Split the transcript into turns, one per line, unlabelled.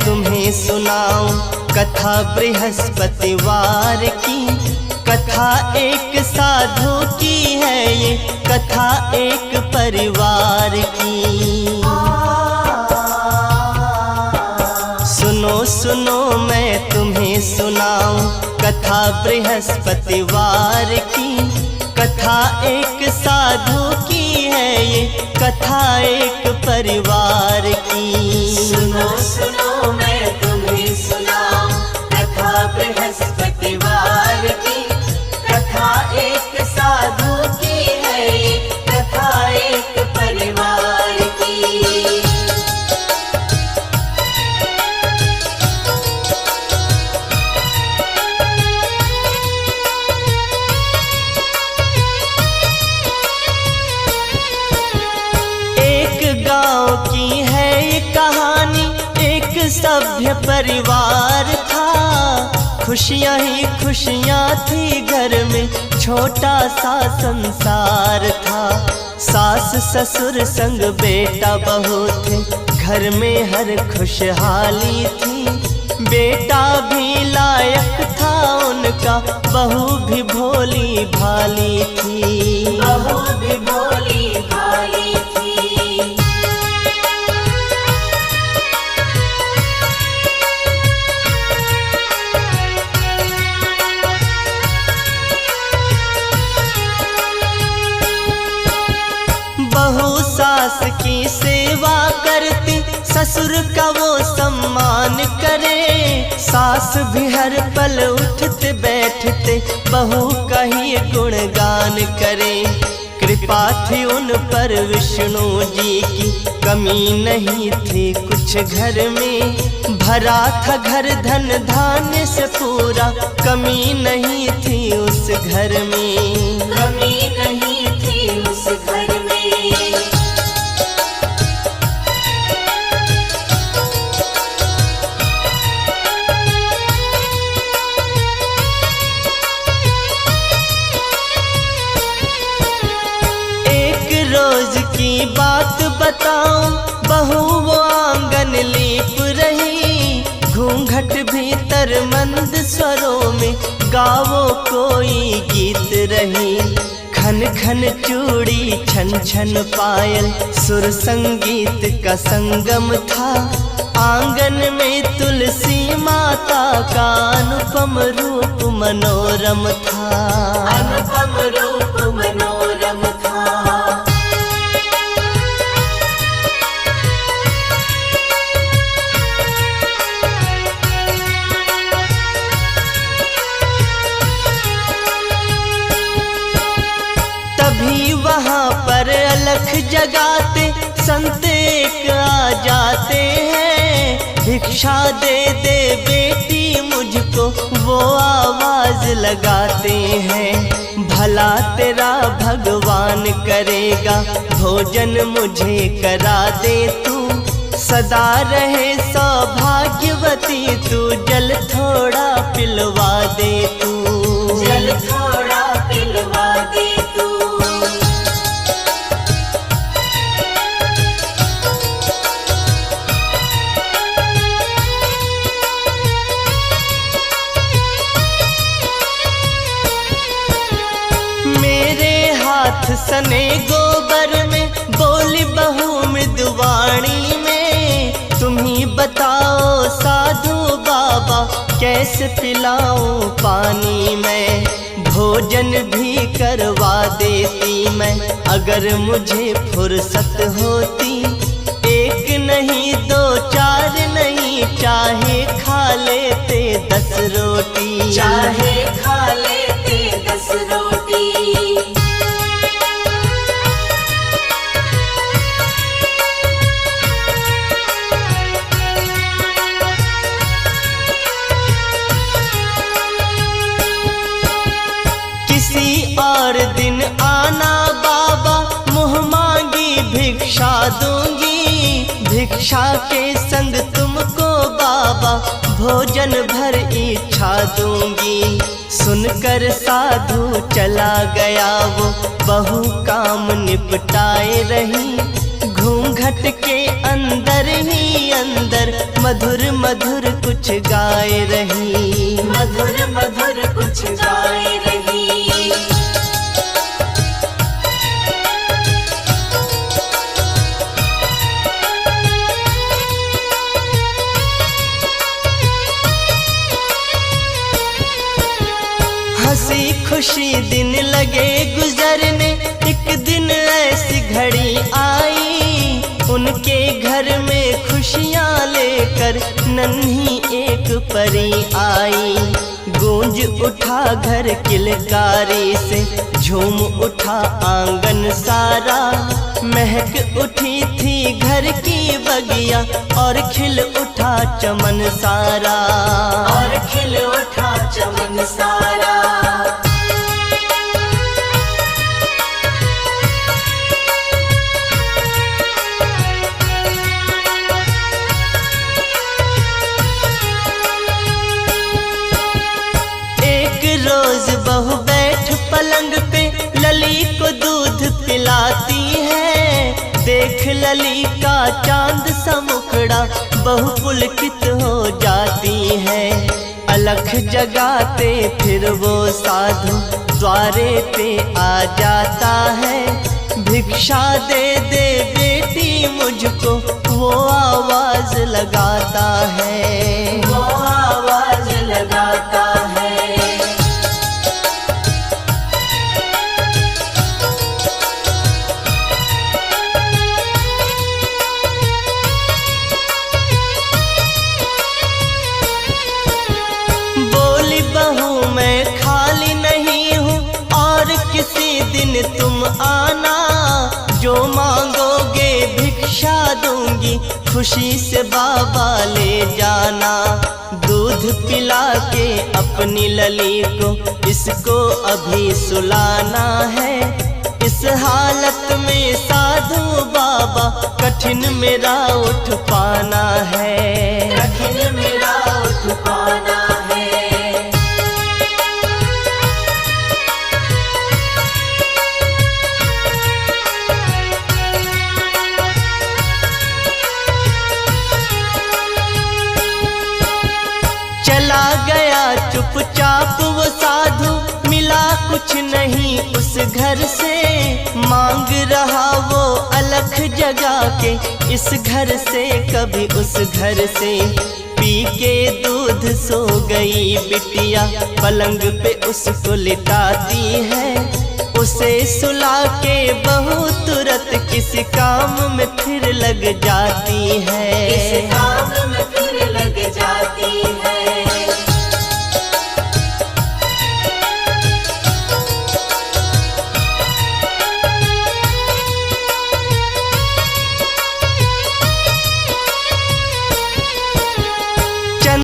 तुम्हें सुनाऊं कथा बृहस्पतिवार की। कथा एक साधु की है ये, कथा एक परिवार की। सुनो सुनो मैं तुम्हें सुनाऊं कथा बृहस्पतिवार की। कथा एक साधु की है ये, कथा एक परिवार की।
सुनो सुनो मैं तुम्हें सुनाऊं कथा बृहस्पतिवार की। कथा एक साधु की है ये, कथा एक परिवार की।
की है ये कहानी, एक सभ्य परिवार था। खुशियां ही खुशियां थी घर में, छोटा सा संसार था। सास ससुर संग बेटा बहू थे, घर में हर खुशहाली थी। बेटा भी लायक था उनका, बहू भी भोली भाली थी।
बहू भी भोली भाली थी।
बहू सास की सेवा करती, ससुर का वो सम्मान करे। सास भी हर पल उठते बैठते, बहू का ही गुणगान करे। कृपा थी उन पर विष्णु जी की, कमी नहीं थी कुछ घर में। भरा था घर धन धान्य से पूरा, कमी नहीं थी उस घर में।
कमी नहीं थी उस घर में।
रोज की बात बताऊं, बहू वो आंगन लीप रही। घूंघट भीतर मंद स्वरों में, गावो कोई गीत रही। खन खन चूड़ी छन छन पायल, सुर संगीत का संगम था। आंगन में तुलसी माता का अनुपम रूप मनोरम था।
अनुपम रूप मनोरम था।
तभी वहाँ पर अलख जगाते संत एक आ जाते हैं। भिक्षा दे दे बेटी मुझको, वो आवाज लगाते हैं। भला तेरा भगवान करेगा, भोजन मुझे करा दे तू। सदा रहे सौभाग्यवती तू, जल थोड़ा पिलवा दे तू।
जल थोड़ा पिलवा दे तू।
मेरे हाथ सने गोबर में, बोली बहू मृदुवाणी में। तुम ही बताओ साधु बाबा, कैसे पिलाऊं पानी में। भोजन भी करवा देती मैं, अगर मुझे फुर्सत होती। एक नहीं दो चार नहीं, चाहे खा लेते 10 रोटी।
चाहे खा लेते 10 रोटी।
किसी और दिन आना बाबा, मुँह मांगी भिक्षा दूंगी। भिक्षा के संग तुमको बाबा, भोजन भर इच्छा दूंगी। सुनकर साधु चला गया वो, बहू काम निपटाए रही। घूंघट घूंघट के अंदर ही अंदर मधुर मधुर कुछ गाए रही,
मधुर मधुर कुछ गाए रही।
हंसी खुशी दिन लगे गुजरने, एक दिन ऐसी घड़ी आई, उनके घर में खुशियाँ लेकर नन्ही एक परी आई। गूंज उठा घर किलकारी से, झूम उठा आंगन सारा, महक उठी थी घर की बगिया और खिल उठा चमन सारा,
और खिल उठा चमन सारा।
रोज बहू बैठ पलंग पे लली को दूध पिलाती है, देख लली का चांद सा मुखड़ा बहू पुलकित हो जाती है। अलख जगाते फिर वो साधु द्वारे पे आ जाता है, भिक्षा दे दे बेटी मुझको वो आवाज लगाता है,
वो आवाज लगाता है।
बहू मैं खाली नहीं हूँ और किसी दिन तुम आना, जो मांगोगे भिक्षा दूंगी खुशी से बाबा ले जाना। दूध पिला के अपनी लली को इसको अभी सुलाना है, इस हालत में साधु बाबा कठिन मेरा उठ पाना है,
कठिन मेरा उठ पाना है।
चला गया चुपचाप वो साधु, मिला कुछ नहीं उस घर से, मांग रहा वो अलख जगा के इस घर से कभी उस घर से। पी के दूध सो गई बिटिया, पलंग पे उसको लिटाती है, उसे सुला के बहू तुरंत किसी काम में फिर लग जाती है,
किसी काम में